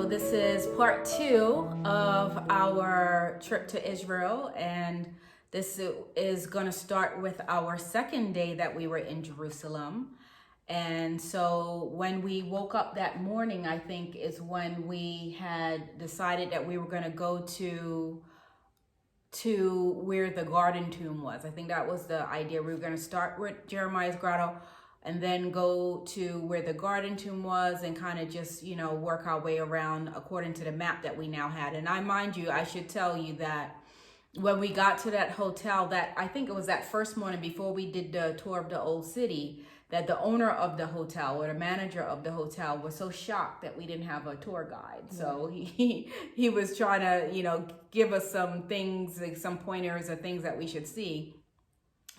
this is part 2 of our trip to Israel, and this is going to start with our second day that we were in Jerusalem. And so when we woke up that morning, I think is when we had decided that we were going to go to where the garden tomb was. I think that was the idea. We were going to start with Jeremiah's grotto and then go to where the garden tomb was and kind of just, work our way around according to the map that we now had. And I should tell you that when we got to that hotel, that I think it was that first morning before we did the tour of the old city, that the owner of the hotel or the manager of the hotel was so shocked that we didn't have a tour guide. So he was trying to, give us some things, like some pointers or things that we should see.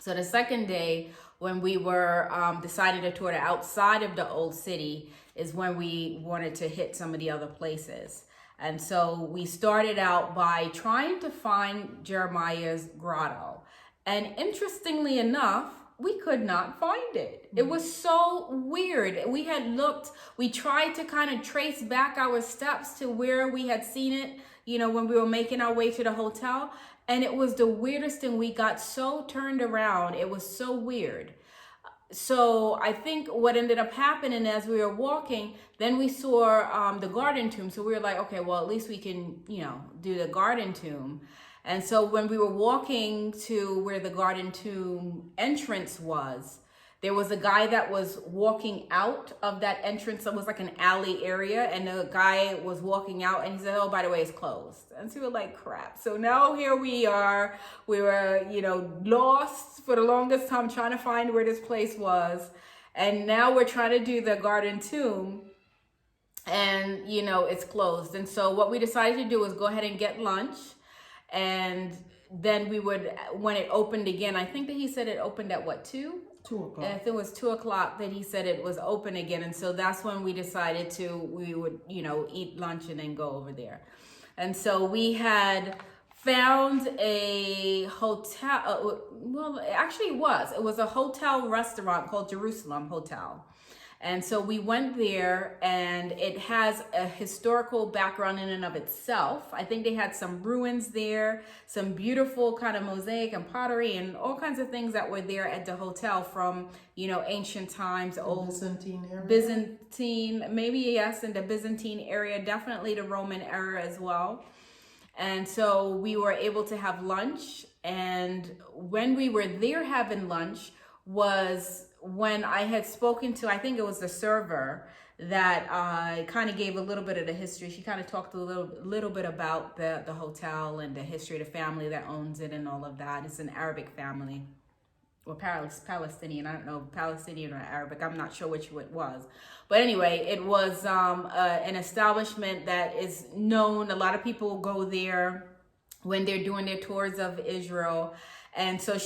So the second day, when we were deciding to tour the outside of the old city, is when we wanted to hit some of the other places. And so we started out by trying to find Jeremiah's grotto. And interestingly enough, we could not find it. It was so weird. We tried to kind of trace back our steps to where we had seen it, when we were making our way to the hotel. And it was the weirdest thing. We got so turned around. It was so weird. So I think what ended up happening as we were walking, then we saw the garden tomb. So we were like, okay, well, at least we can, do the garden tomb. And so when we were walking to where the garden tomb entrance was, there was a guy that was walking out of that entrance. It was like an alley area, and the guy was walking out, and he said, oh, by the way, it's closed. And so we were like, crap. So now here we are. We were, lost for the longest time trying to find where this place was. And now we're trying to do the garden tomb, and, it's closed. And so what we decided to do was go ahead and get lunch. And then we would, when it opened again, I think that he said it opened at what, 2? 2 o'clock. If it was 2 o'clock, that he said it was open again. And so that's when we decided we would, eat lunch and then go over there. And so we had found a hotel. Well, actually it was a hotel restaurant called Jerusalem Hotel. And so we went there, and it has a historical background in and of itself. I think they had some ruins there, some beautiful kind of mosaic and pottery and all kinds of things that were there at the hotel from, ancient times, old Byzantine area. Byzantine, maybe yes, in the Byzantine area, definitely the Roman era as well. And so we were able to have lunch. And when we were there having lunch was when I had spoken to, I think it was the server that kind of gave a little bit of the history. She kind of talked a little bit about the hotel and the history of the family that owns it and all of that. It's an Arabic family, or Palestinian. I don't know, Palestinian or Arabic. I'm not sure which it was. But anyway, it was an establishment that is known. A lot of people go there when they're doing their tours of Israel. And so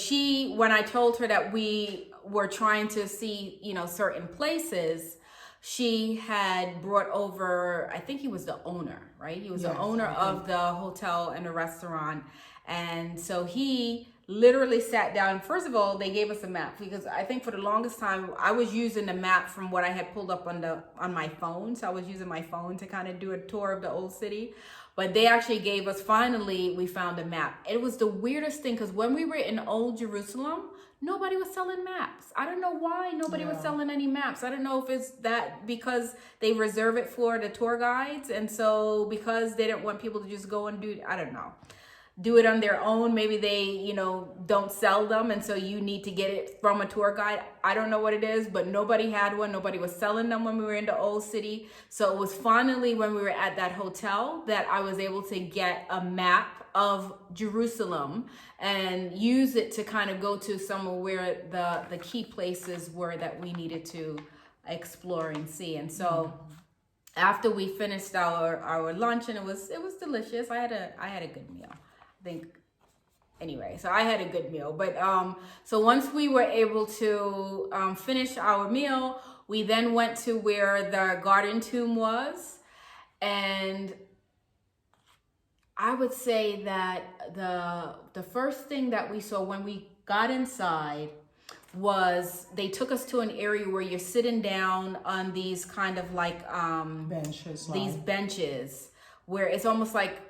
when I told her that we were trying to see, certain places, she had brought over, I think he was the owner, right? He was the owner of the hotel and the restaurant. And so he literally sat down. First of all, they gave us a map, because I think for the longest time I was using the map from what I had pulled up on my phone. So I was using my phone to kind of do a tour of the old city. But they actually gave us, finally, we found a map. It was the weirdest thing, because when we were in Old Jerusalem, nobody was selling maps. I don't know why nobody was selling any maps. I don't know if it's that because they reserve it for the tour guides. And so because they didn't want people to just go and do it on their own. Maybe they, don't sell them. And so you need to get it from a tour guide. I don't know what it is, but nobody had one. Nobody was selling them when we were in the old city. So it was finally when we were at that hotel that I was able to get a map of Jerusalem and use it to kind of go to somewhere where the key places were that we needed to explore and see. And so after we finished our lunch, and it was delicious. I had a good meal. So I had a good meal. But so once we were able to finish our meal, we then went to where the garden tomb was. And I would say that the first thing that we saw when we got inside was they took us to an area where you're sitting down on these kind of like benches, these benches where it's almost like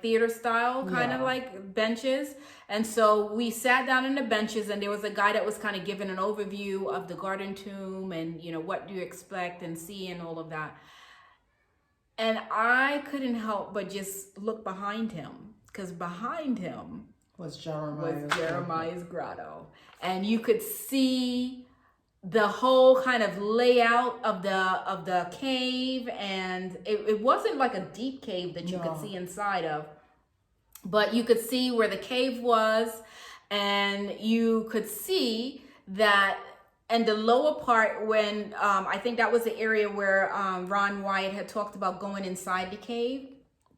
theater style kind of like benches. And so we sat down on the benches, and there was a guy that was kind of giving an overview of the garden tomb and, you know, what do you expect and see and all of that. And I couldn't help but just look behind him, because behind him was Jeremiah's grotto. And you could see the whole kind of layout of the cave, and it wasn't like a deep cave that you could see inside of, but you could see where the cave was, and you could see that. And the lower part, when I think that was the area where Ron Wyatt had talked about going inside the cave.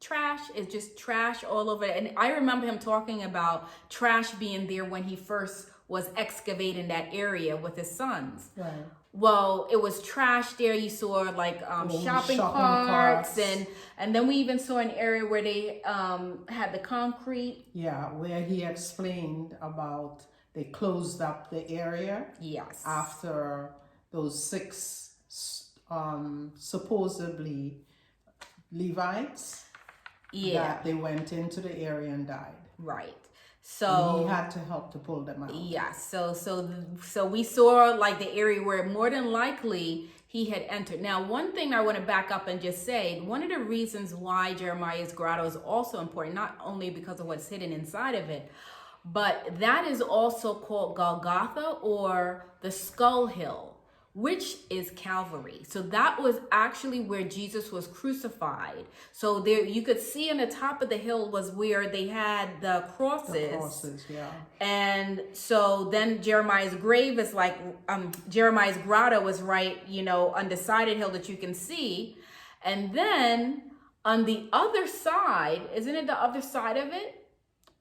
Trash is just trash all over. And I remember him talking about trash being there when he first was excavating that area with his sons. Right. Well, it was trash there. You saw like shopping carts, and then we even saw an area where they had the concrete. Yeah, where he explained about they closed up the area. Yes. After those 6 supposedly Levites. Yeah. That they went into the area and died. Right. So and he had to help to pull them out. Yeah. So we saw like the area where more than likely he had entered. Now, one thing I want to back up and just say, one of the reasons why Jeremiah's grotto is also important, not only because of what's hidden inside of it, but that is also called Golgatha, or the skull hill, which is Calvary. So that was actually where Jesus was crucified. So there you could see on the top of the hill was where they had the crosses. The crosses, yeah. And so then Jeremiah's grave is like, Jeremiah's grotto was right, you know, on the side of the hill that you can see. And then on the other side, isn't it the other side of it?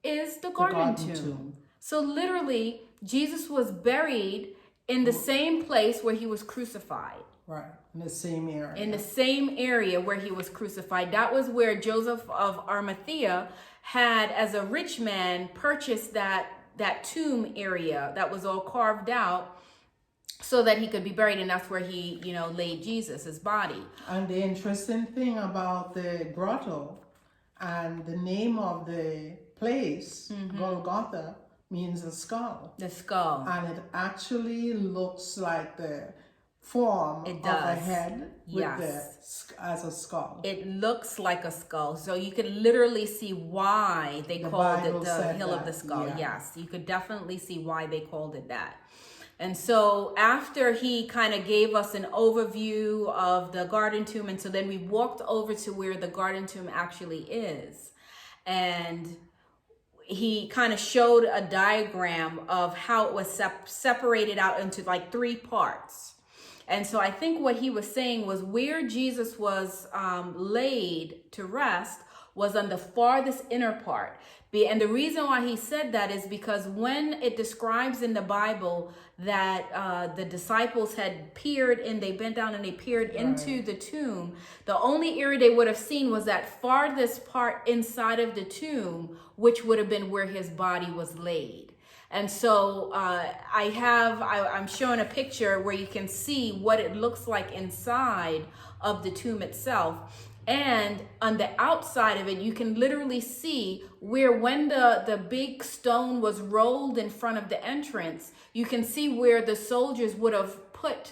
Is the garden tomb. So literally, Jesus was buried in the same place where he was crucified. Right, in the same area. In the same area where he was crucified. That was where Joseph of Arimathea had, as a rich man, purchased that tomb area that was all carved out so that he could be buried. And that's where he, you know, laid Jesus, his body. And the interesting thing about the grotto and the name of the place, Golgatha, means a skull. The skull. And it actually looks like the form of a head with as a skull. It looks like a skull. So you could literally see why they called it the Hill of the Skull. Yeah. Yes, you could definitely see why they called it that. And so after he kind of gave us an overview of the garden tomb, and so then we walked over to where the garden tomb actually is. And he kind of showed a diagram of how it was separated out into like 3 parts. And so I think what he was saying was where Jesus was laid to rest was on the farthest inner part. And the reason why he said that is because when it describes in the Bible that the disciples had peered in, they bent down and they peered into the tomb, the only area they would have seen was that farthest part inside of the tomb, which would have been where his body was laid. And so I'm showing a picture where you can see what it looks like inside of the tomb itself. And on the outside of it, you can literally see where when the big stone was rolled in front of the entrance, you can see where the soldiers would have put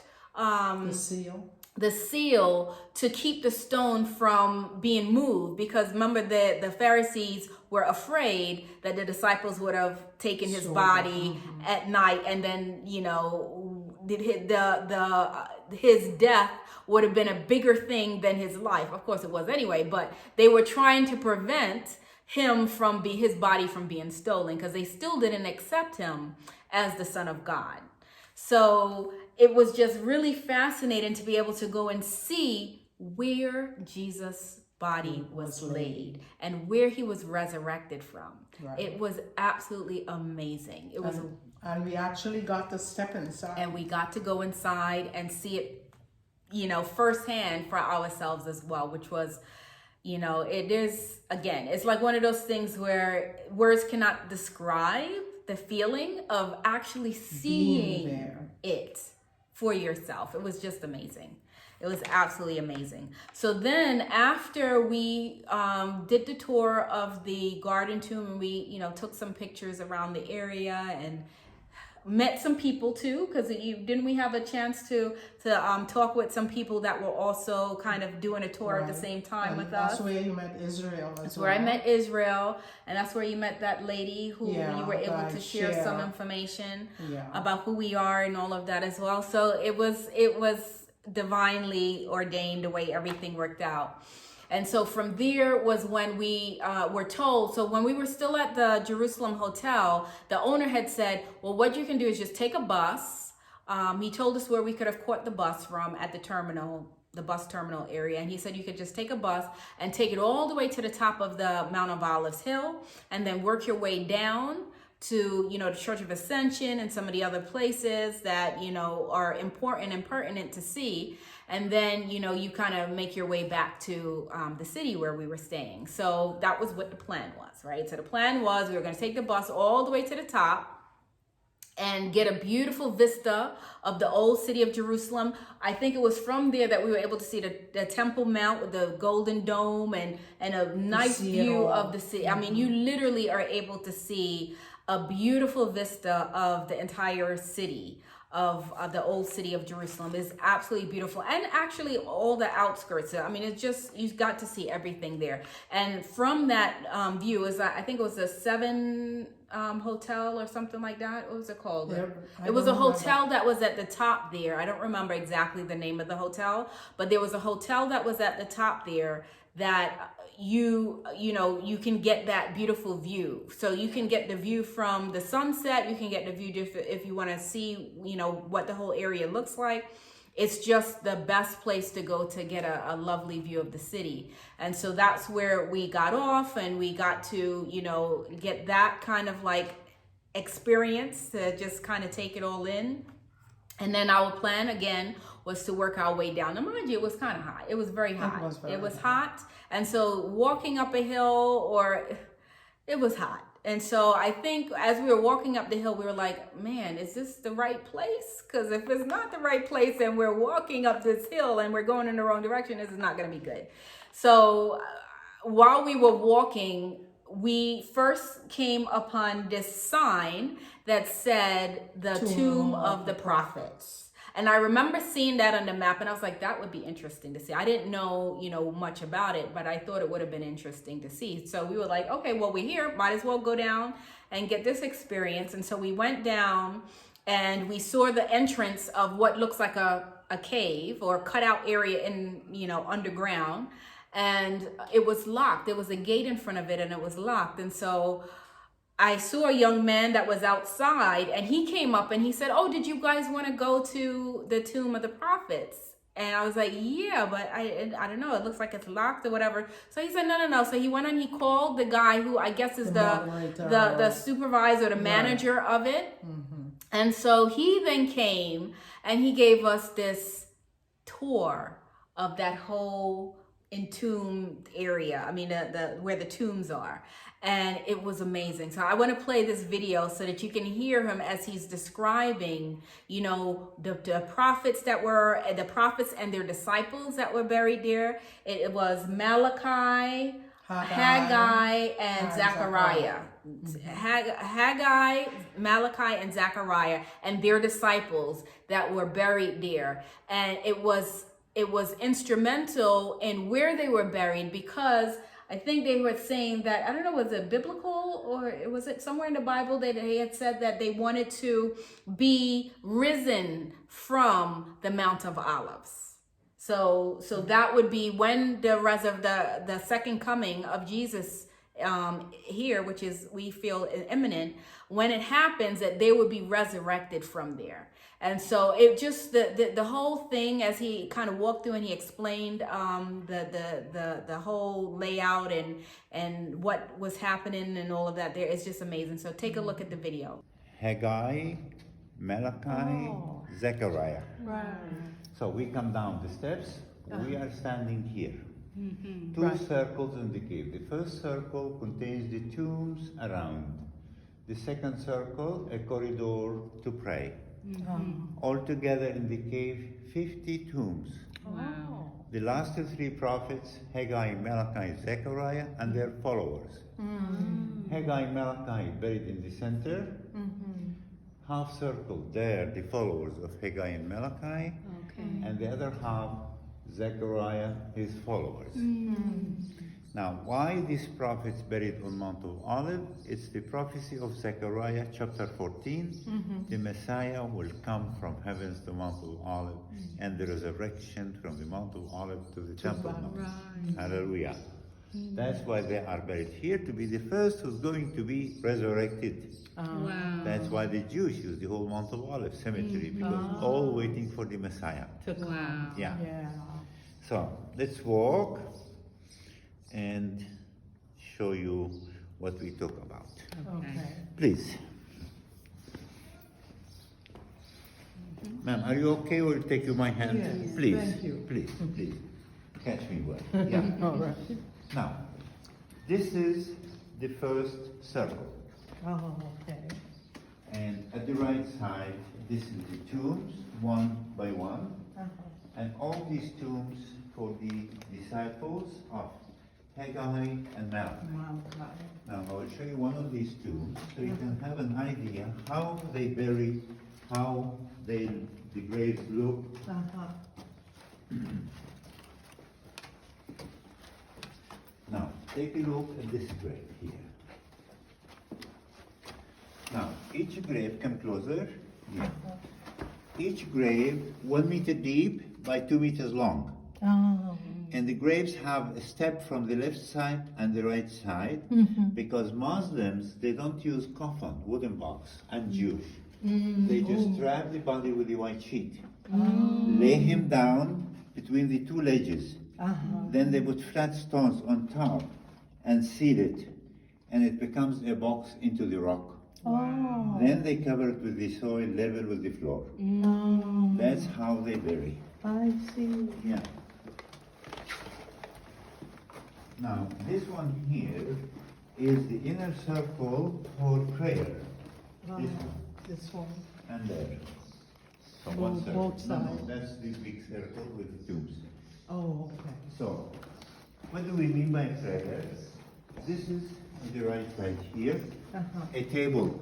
the seal to keep the stone from being moved. Because remember, the Pharisees were afraid that the disciples would have taken his body at night, and then, you know, his death would have been a bigger thing than his life. Of course it was anyway, but they were trying to prevent him from his body from being stolen, because they still didn't accept him as the Son of God. So it was just really fascinating to be able to go and see where Jesus' body was laid and where he was resurrected from. Right. It was absolutely amazing. It was, and we actually got to step inside. And we got to go inside and see it, you know, firsthand for ourselves as well, which was, you know, it is, again, it's like one of those things where words cannot describe the feeling of actually seeing there. it for yourself. It was just amazing. It was absolutely amazing. So then after we did the tour of the garden tomb, and we, took some pictures around the area and met some people too, because didn't we have a chance to talk with some people that were also kind of doing a tour at the same time with us. That's where you met Israel. That's where I met Israel, and that's where you met that lady who you were able to share some information about who we are and all of that as well. So it was divinely ordained the way everything worked out. And so from there was when we were told, so when we were still at the Jerusalem hotel, the owner had said, well, what you can do is just take a bus. He told us where we could have caught the bus from at the terminal, the bus terminal area. And he said you could just take a bus and take it all the way to the top of the Mount of Olives Hill, and then work your way down to, the Church of Ascension and some of the other places that, are important and pertinent to see. And then, you kind of make your way back to the city where we were staying. So that was what the plan was, right? So the plan was we were going to take the bus all the way to the top and get a beautiful vista of the old city of Jerusalem. I think it was from there that we were able to see the Temple Mount with the golden dome and a nice view of the city. I mean, you literally are able to see a beautiful vista of the entire city of the old city of Jerusalem. Is absolutely beautiful. And actually all the outskirts. I mean, it's just, you've got to see everything there. And from that view is, I think it was a 7 hotel or something like that. What was it called? It was a hotel that was at the top there. I don't remember exactly the name of the hotel, but there was a hotel that was at the top there that you can get that beautiful view. So you can get the view from the sunset. You can get the view if you want to see, what the whole area looks like. It's just the best place to go to get a lovely view of the city. And so that's where we got off, and we got to, get that kind of like experience to just kind of take it all in. And then our plan again was to work our way down. Now, mind you, it was kind of hot. It was very hot. It was hot. And so walking up a hill, it was hot. And so I think as we were walking up the hill, we were like, man, is this the right place? Because if it's not the right place and we're walking up this hill and we're going in the wrong direction, this is not going to be good. So while we were walking, we first came upon this sign that said the Tomb of the Prophets. And I remember seeing that on the map, and I was like, that would be interesting to see. I didn't know, much about it, but I thought it would have been interesting to see. So we were like, okay, well, we're here. Might as well go down and get this experience. And so we went down and we saw the entrance of what looks like a cave or cutout area in, underground. And it was locked. There was a gate in front of it and it was locked. And so I saw a young man that was outside, and he came up and he said, oh, did you guys want to go to the Tomb of the Prophets? And I was like, yeah, but I don't know. It looks like it's locked or whatever. So he said, no. So he went and he called the guy who I guess is the supervisor, the manager of it. Mm-hmm. And so he then came and he gave us this tour of that whole entombed area. I mean, the where the tombs are. And it was amazing. So I want to play this video so that you can hear him as he's describing, the prophets and their disciples that were buried there. It was Malachi, Haggai, and Zechariah. Haggai, Malachi, and Zechariah, and their disciples that were buried there. And it was instrumental in where they were buried, because I think they were saying that, I don't know, was it biblical or was it somewhere in the Bible that they had said that they wanted to be risen from the Mount of Olives. So that would be when the second coming of Jesus here, which is, we feel imminent, when it happens, that they would be resurrected from there. And so it just, the whole thing, as he kind of walked through and he explained the whole layout and what was happening and all of that there, is just amazing. So take a look at the video. Haggai, Malachi, Zechariah. Right. So we come down the steps. We are standing here. Mm-hmm. Two circles in the cave. The first circle contains the tombs around. The second circle, a corridor to pray. Altogether in the cave, 50 tombs. Wow. The last three prophets, Haggai, Malachi, Zechariah, and their followers. Haggai, Malachi buried in the center. Half circle there, the followers of Haggai and Malachi. And the other half, Zechariah, his followers. Now, why these prophets buried on Mount of Olives? It's the prophecy of Zechariah chapter 14. The Messiah will come from heavens to Mount of Olives, and the resurrection from the Mount of Olives to the Temple Mount. Hallelujah. That's why they are buried here, to be the first who's going to be resurrected. Wow. That's why the Jews use the whole Mount of Olives cemetery, because all waiting for the Messiah. Wow. Yeah. Yeah. So let's walk and show you what we talk about. Okay. Please. Ma'am, are you okay? Will take you my hand? Yes, Please. thank you. Please, please. Catch me well. Yeah. All right. Now, this is the first circle. Oh, okay. And at the right side, this is the tombs, one by one. And all these tombs for the disciples of Haggai and Malachi. Now I will show you one of these tombs so you can have an idea how they bury, how the graves look. Now take a look at this grave here. Now each grave, come closer. Here. Each grave 1 meter deep by 2 meters long. And the graves have a step from the left side and the right side because Muslims, they don't use coffin, wooden box, and Jews. They just wrap the body with the white sheet, lay him down between the two ledges. Then they put flat stones on top and seal it, and it becomes a box into the rock. Then they cover it with the soil level with the floor. That's how they bury. I see. Yeah. Now, this one here is the inner circle for prayer. This one This one. and there. So Both- one circle. both No, sides. that's the big circle with the tombs. Oh, okay. So, what do we mean by prayer? This is on the right side here, a table.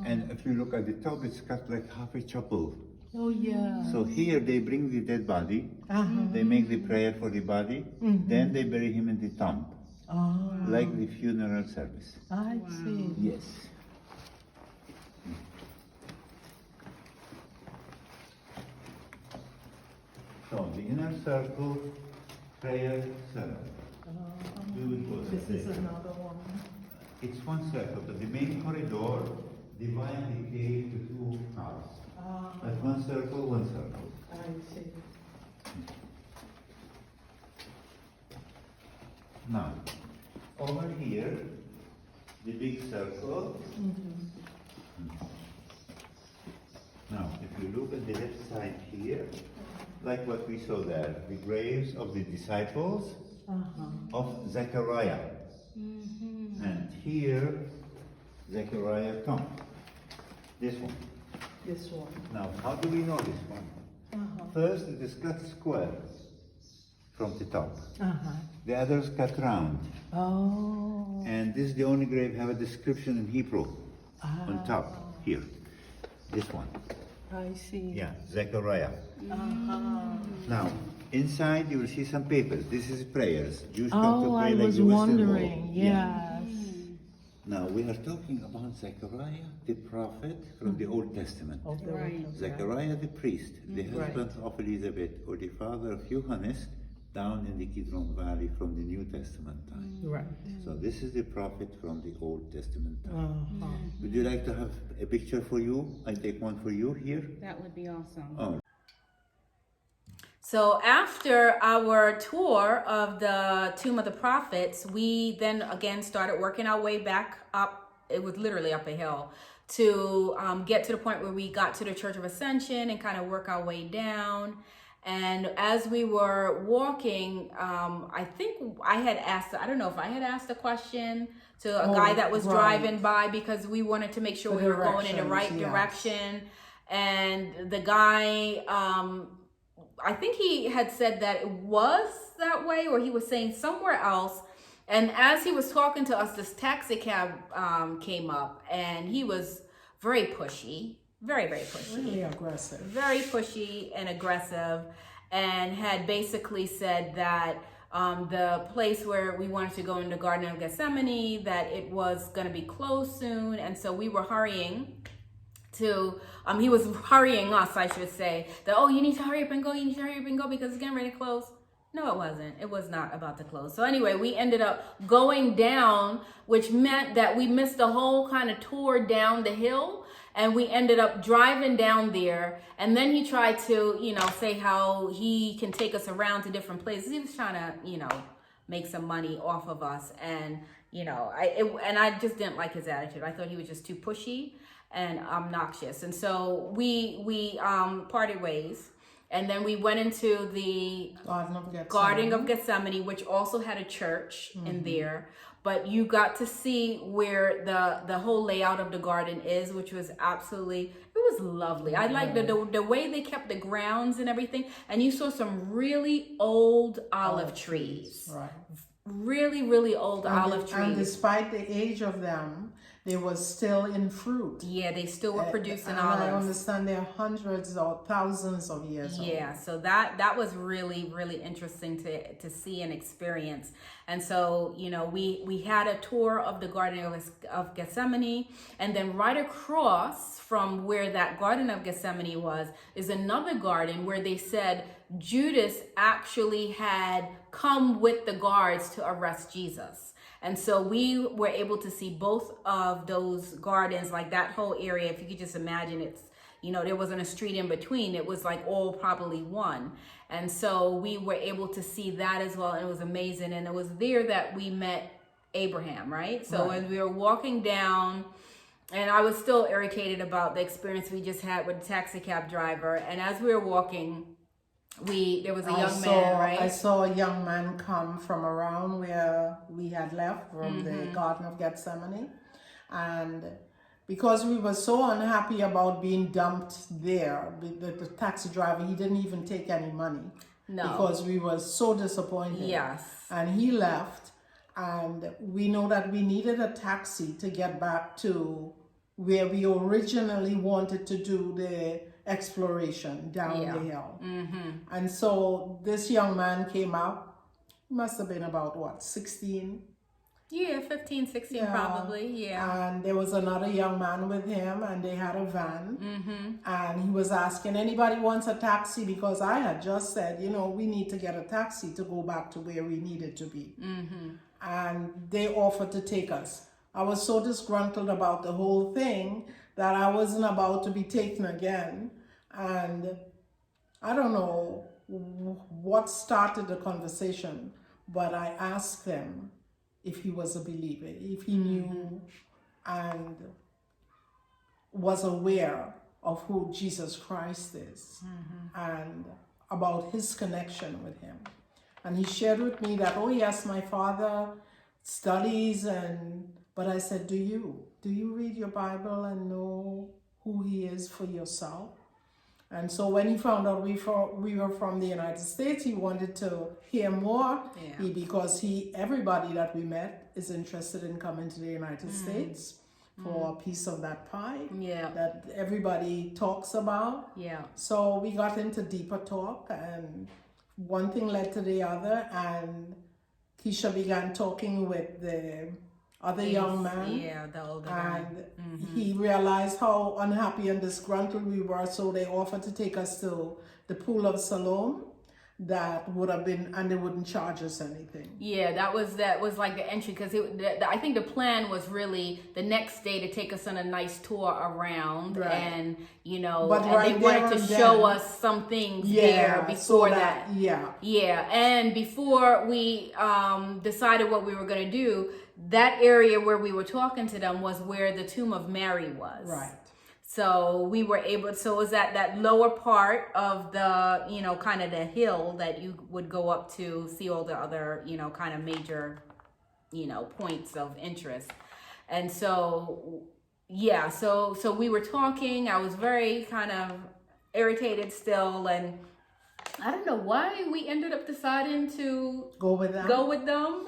And if you look at the top, it's cut like half a chapel. Oh, yeah. So here they bring the dead body, they make the prayer for the body, then they bury him in the tomb, like the funeral service. I see. Yes. So the inner circle, prayer circle. We will go This there. is another one. It's one circle, but the main corridor divides the cave to two halves. Like one circle, one circle. I see. Now, over here, the big circle. Now, if you look at the left side here, like what we saw there, the graves of the disciples of Zechariah. And here, Zechariah tomb. This one. This one. Now, how do we know this one? First, it is cut square from the top. The others cut round. Oh. And this is the only grave have a description in Hebrew on top here. This one. I see. Yeah, Zechariah. Now, inside you will see some papers. This is prayers. Jews come to Oh, pray I like was the Western wondering. world. Yes. Now, we are talking about Zechariah, the prophet from the Old Testament. Of the Right. Zechariah the priest, the husband of Elizabeth, or the father of Johannes, down in the Kidron Valley from the New Testament time. Right. So this is the prophet from the Old Testament time. Would you like to have a picture for you? I take one for you here. That would be awesome. Oh. So after our tour of the Tomb of the Prophets, we then again started working our way back up. It was literally up a hill to get to the point where we got to the Church of Ascension and kind of work our way down. And as we were walking, I think I had asked, I don't know if I had asked a question to a guy that was right. driving by because we wanted to make sure The we were going in the right directions, yes. direction. And the guy, I think he had said that it was that way, or he was saying somewhere else. And as he was talking to us, this taxi cab came up, and he was very pushy, very, very pushy. Really aggressive. Very pushy and aggressive, and had basically said that the place where we wanted to go in the Garden of Gethsemane, that it was going to be closed soon. And so we were hurrying to, he was hurrying us, I should say, that, oh, you need to hurry up and go, you need to hurry up and go because it's getting ready to close. No, it wasn't. It was not about to close. So anyway, we ended up going down, which meant that we missed the whole kind of tour down the hill. And we ended up driving down there. And then he tried to, say how he can take us around to different places. He was trying to, make some money off of us. And, I just didn't like his attitude. I thought he was just too pushy and obnoxious. And so we parted ways. And then we went into the Garden of Gethsemane, which also had a church in there. But you got to see where the whole layout of the garden is, which was it was lovely. I liked the way they kept the grounds and everything. And you saw some really old olive trees. Right. Really, really old olive trees. And despite the age of them, they were still in fruit. Yeah, they still were producing and olives. I understand they're hundreds or thousands of years old. Yeah, so that was really, really interesting to see and experience. And so, we had a tour of the Garden of Gethsemane, and then right across from where that Garden of Gethsemane was is another garden where they said Judas actually had come with the guards to arrest Jesus. And so we were able to see both of those gardens, like that whole area. If you could just imagine, it's, there wasn't a street in between. It was like all probably one. And so we were able to see that as well. And it was amazing. And it was there that we met Abraham, right? So as we were walking down, and I was still irritated about the experience we just had with the taxi cab driver. And as we were walking, there was a young man, right? I saw a young man come from around where we had left from the Garden of Gethsemane. And because we were so unhappy about being dumped there, the taxi driver, he didn't even take any money. No. Because we were so disappointed. Yes. And he left. And we know that we needed a taxi to get back to where we originally wanted to do the exploration down the hill. And so this young man came up, must have been about 16? Yeah, 15, 16 probably, yeah. And there was another young man with him, and they had a van. And he was asking, anybody wants a taxi? Because I had just said, we need to get a taxi to go back to where we needed to be. And they offered to take us. I was so disgruntled about the whole thing that I wasn't about to be taken again. And I don't know what started the conversation, but I asked him if he was a believer, if he knew and was aware of who Jesus Christ is and about his connection with him. And he shared with me that, oh yes, my father studies, but I said, do you read your Bible and know who he is for yourself? And so when he found out we were from the United States, he wanted to hear more because everybody that we met is interested in coming to the United States for a piece of that pie that everybody talks about. Yeah. So we got into deeper talk, and one thing led to the other, and Keisha began talking with the other young man. Yeah, the older man. And he realized how unhappy and disgruntled we were, so they offered to take us to the pool of Siloam. That would have been, and they wouldn't charge us anything. Yeah, that was like the entry, because I think the plan was really the next day to take us on a nice tour around, and but and they wanted to show us some things there before that. And before we decided what we were going to do, that area where we were talking to them was where the tomb of Mary was. Right. So we were able, so it was that lower part of the, kind of the hill that you would go up to see all the other, kind of major points of interest. And so, yeah, so we were talking. I was very kind of irritated still, and I don't know why we ended up deciding to Go with them.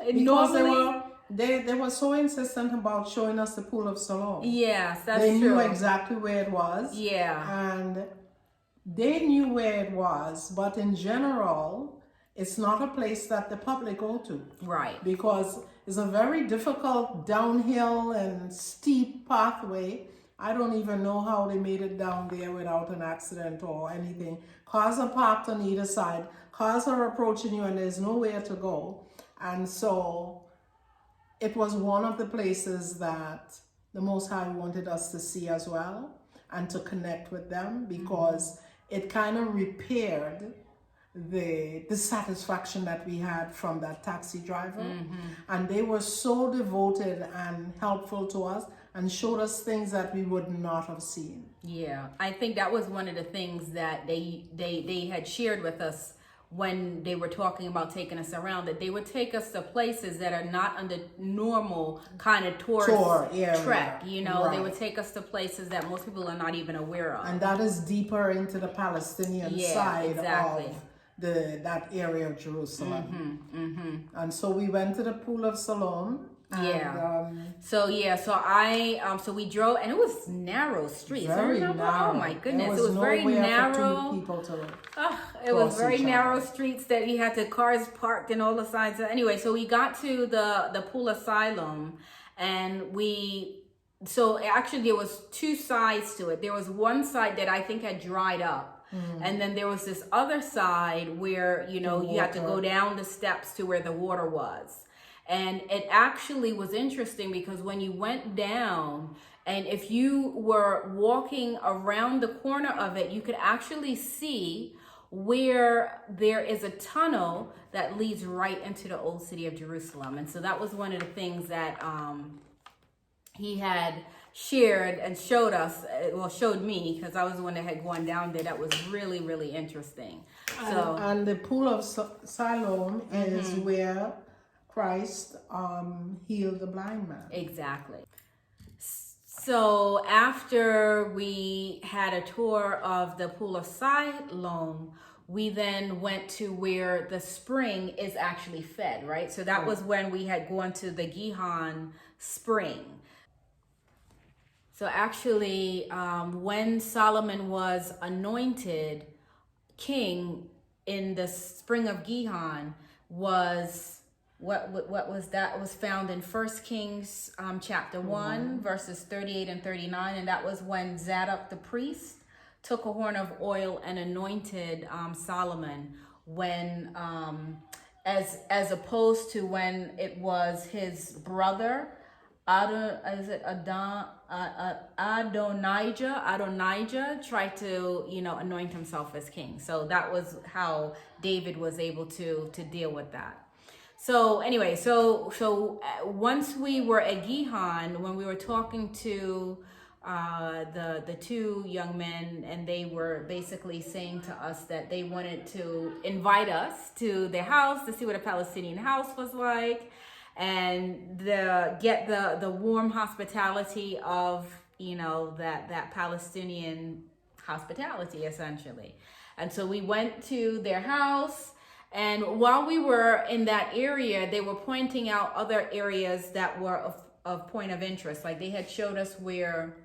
And Because normally, they were so insistent about showing us the pool of Siloam. yes, that's They true. knew exactly where it was. Yeah. And they knew where it was, but in general, it's not a place that the public go to. Right. Because it's a very difficult downhill and steep pathway. I don't even know how they made it down there without an accident or anything. Cars are parked on either side. Cars are approaching you and there's nowhere to go. And so it was one of the places that the Most High wanted us to see as well and to connect with them, because it kind of repaired the dissatisfaction that we had from that taxi driver. And they were so devoted and helpful to us and showed us things that we would not have seen. Yeah, I think that was one of the things that they had shared with us when they were talking about taking us around, that they would take us to places that are not on the normal kind of tourist trek. They would take us to places that most people are not even aware of. And that is deeper into the Palestinian side of that area of Jerusalem. And so we went to the pool of Siloam. So we drove, and it was narrow streets. Very narrow. Oh my goodness, it was very narrow. For two people to it was very narrow streets that you had cars parked in all the sides. Anyway, so we got to the pool of Siloam, and actually there was two sides to it. There was one side that I think had dried up. And then there was this other side where, you had to go down the steps to where the water was. And it actually was interesting because when you went down, and if you were walking around the corner of it, you could actually see where there is a tunnel that leads right into the old city of Jerusalem. And so that was one of the things that he had shared and showed me, because I was the one that had gone down there. That was really, really interesting. And the pool of Siloam is where Christ healed the blind man. Exactly. So after we had a tour of the pool of Siloam, we then went to where the spring is actually fed, right? So that was when we had gone to the Gihon spring. So actually, when Solomon was anointed king in the spring of Gihon, was what was that? It was found in 1 Kings chapter 1 verses 38 and 39, and that was when Zadok the priest took a horn of oil and anointed Solomon, when as opposed to when it was his brother Adonijah tried to anoint himself as king. So that was how David was able to deal with that. So anyway, so once we were at Gihon, when we were talking to the two young men, and they were basically saying to us that they wanted to invite us to their house to see what a Palestinian house was like, and get the warm hospitality of that Palestinian hospitality, essentially. And so we went to their house. And while we were in that area, they were pointing out other areas that were of point of interest. Like they had showed us where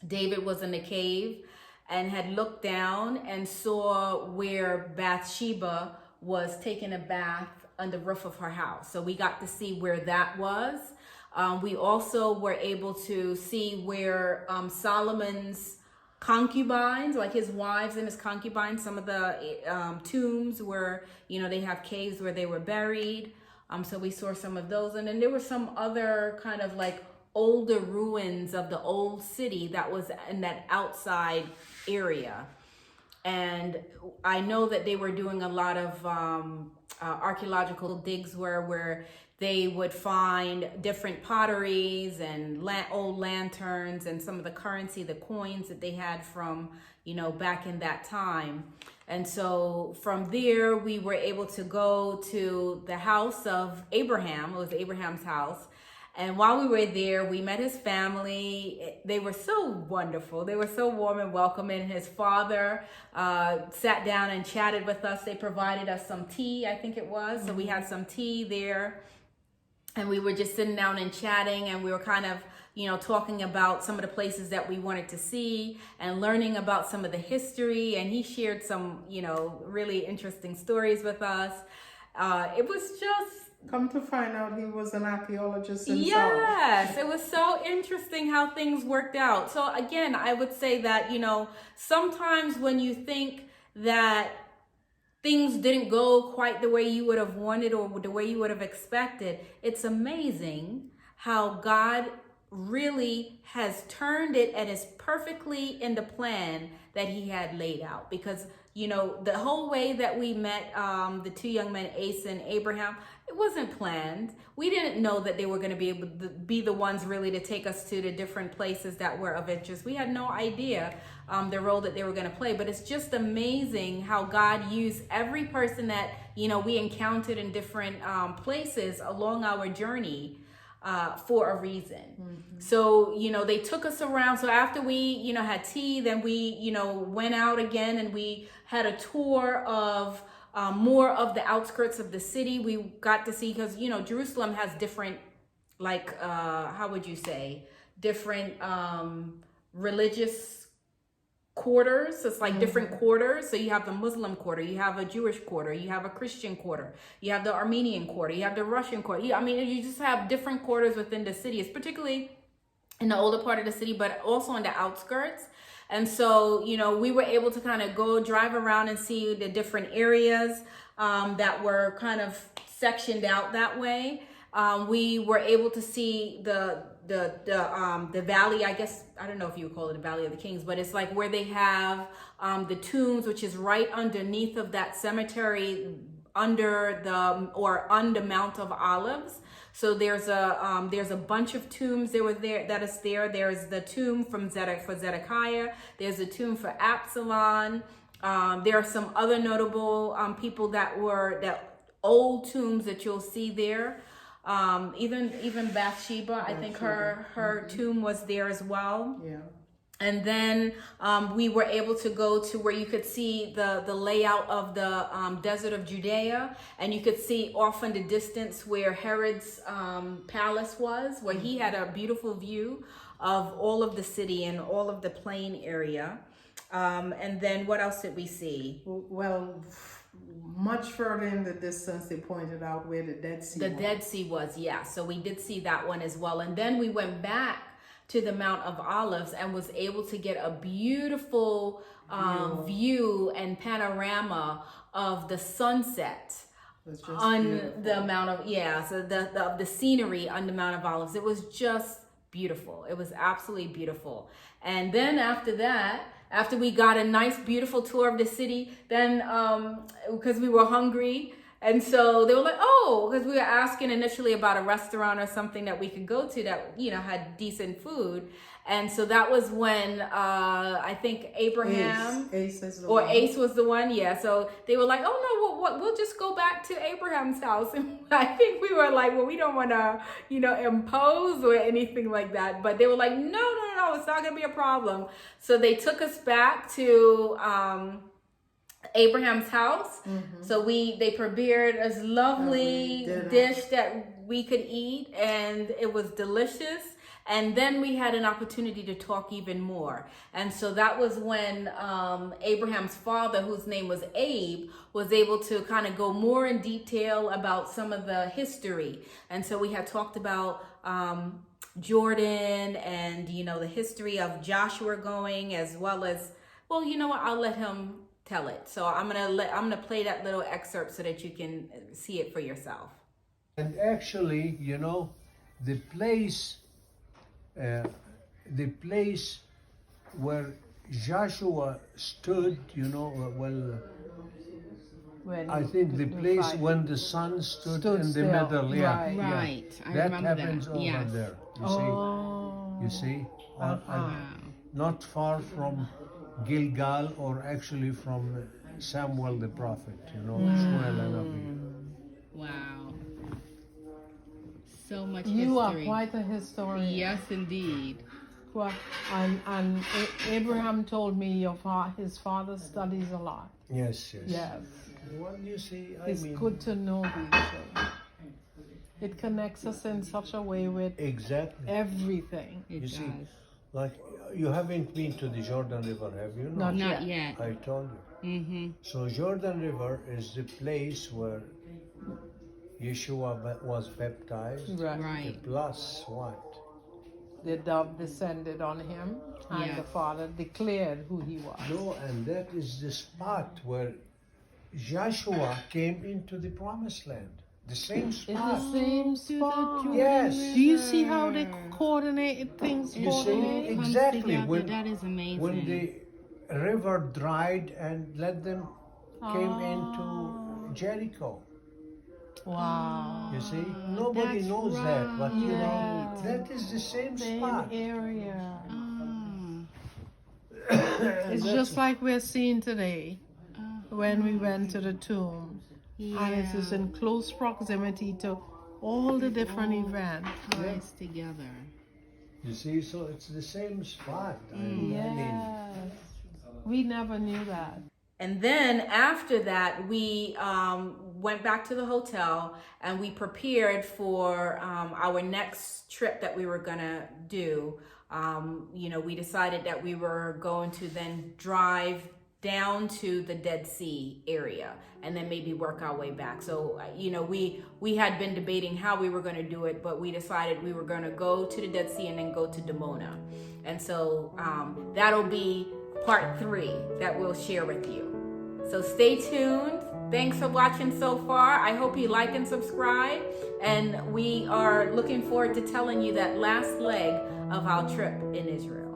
David was in the cave and had looked down and saw where Bathsheba was taking a bath on the roof of her house. So we got to see where that was. We also were able to see where Solomon's concubines, like his wives and his concubines, some of the tombs where they have caves where they were buried. So we saw some of those, and then there were some other kind of like older ruins of the old city that was in that outside area. And I know that they were doing a lot of archaeological digs where they would find different potteries and old lanterns and some of the currency, the coins that they had from, back in that time. And so from there, we were able to go to the house of Abraham. It was Abraham's house. And while we were there, we met his family. They were so wonderful. They were so warm and welcoming. His father sat down and chatted with us. They provided us some tea, I think it was. So we had some tea there. And we were just sitting down and chatting. And we were kind of, talking about some of the places that we wanted to see and learning about some of the history. And he shared some, really interesting stories with us. It was just... Come to find out, he was an archaeologist himself. Yes, it was so interesting how things worked out. So again, I would say that, sometimes when you think that things didn't go quite the way you would have wanted or the way you would have expected, it's amazing how God really has turned it and is perfectly in the plan that he had laid out. Because, the whole way that we met the two young men, Asa and Abraham, it wasn't planned. We didn't know that they were going to be able to be the ones really to take us to the different places that were of interest. We had no idea the role that they were going to play, but it's just amazing how God used every person that, we encountered in different places along our journey for a reason. Mm-hmm. So, they took us around. So after we, had tea, then we, went out again and we had a tour of more of the outskirts of the city. We got to see, because, Jerusalem has different, how would you say, different religious quarters. It's like different quarters. So you have the Muslim quarter, you have a Jewish quarter, you have a Christian quarter, you have the Armenian quarter, you have the Russian quarter. You just have different quarters within the city. It's particularly in the older part of the city, but also on the outskirts. And so, we were able to kind of go drive around and see the different areas that were kind of sectioned out that way. We were able to see the valley, I guess, I don't know if you would call it the Valley of the Kings, but it's like where they have the tombs, which is right underneath of that cemetery on the Mount of Olives. So there's a bunch of tombs that is there. There's the tomb for Zedekiah. There's a tomb for Absalom. There are some other notable people that old tombs that you'll see there. Even Bathsheba, I think her tomb was there as well. Yeah. And then we were able to go to where you could see the layout of the desert of Judea, and you could see off in the distance where Herod's palace was, where he had a beautiful view of all of the city and all of the plain area. And then what else did we see? Well, much further in the distance, they pointed out where the Dead Sea was. The Dead Sea was, yeah. So we did see that one as well. And then we went back to the Mount of Olives and was able to get a beautiful view and panorama of the sunset on beautiful. The Mount of, so the scenery on the Mount of Olives. It was just beautiful. It was absolutely beautiful. And then after that, after we got a nice, beautiful tour of the city, then because we were hungry, and so they were like, because we were asking initially about a restaurant or something that we could go to that, had decent food. And so that was when I think Abraham Ace was the one. Yeah. So they were like, we'll just go back to Abraham's house. And I think we were like, well, we don't want to, impose or anything like that. But they were like, no, it's not going to be a problem. So they took us back to Abraham's house. Mm-hmm. So they prepared a lovely dish that we could eat, and it was delicious. And then we had an opportunity to talk even more. And so that was when Abraham's father, whose name was Abe, was able to kind of go more in detail about some of the history. And so we had talked about Jordan and, the history of Joshua going, as well as, well, you know what, I'll let him tell it. So I'm gonna play that little excerpt so that you can see it for yourself. And actually, the place where Joshua stood, when I think the place fight when the sun stood in the still. middle, yeah. Right. yeah. Right. I That remember happens that. over Yes. there. You Oh. see? You see? Uh-huh. Not far from Gilgal, or actually from Samuel the prophet, Shmuel and Abi. Wow. So much You are history. quite a historian. Yes, indeed. And Abraham told me his father studies a lot. Yes, yes. Yes. Well, you see, It's good to know these things. It connects us in such a way with Exactly. everything. It You does. see, like, you haven't been to the Jordan River, have you? No. Not Not yet. I told you. Mm-hmm. So Jordan River is the place where Yeshua was baptized. Right. Right. Plus what? The dove descended on him, and Yes. the father declared who he was. No, and that is the spot where Joshua came into the promised land. The same It's spot. the same spot. Yes. Do you see how they coordinated things? You see, coordinate? Comes exactly together. when That is amazing. when the river dried and let them came into Jericho. Wow. You see, nobody that's knows that, but you know right. that is the same Same spot. area. Ah. It's just like we're seeing today when we went to the tomb. And it is in close proximity to all the different events. Ties together. You see, so it's the same spot. I mean, Yes. We never knew that. And then after that, we went back to the hotel and we prepared for our next trip that we were gonna do. We decided that we were going to then drive down to the Dead Sea area and then maybe work our way back. So, we had been debating how we were going to do it, but we decided we were going to go to the Dead Sea and then go to Dimona. And so that'll be part 3 that we'll share with you. So stay tuned. Thanks for watching so far. I hope you like and subscribe. And we are looking forward to telling you that last leg of our trip in Israel.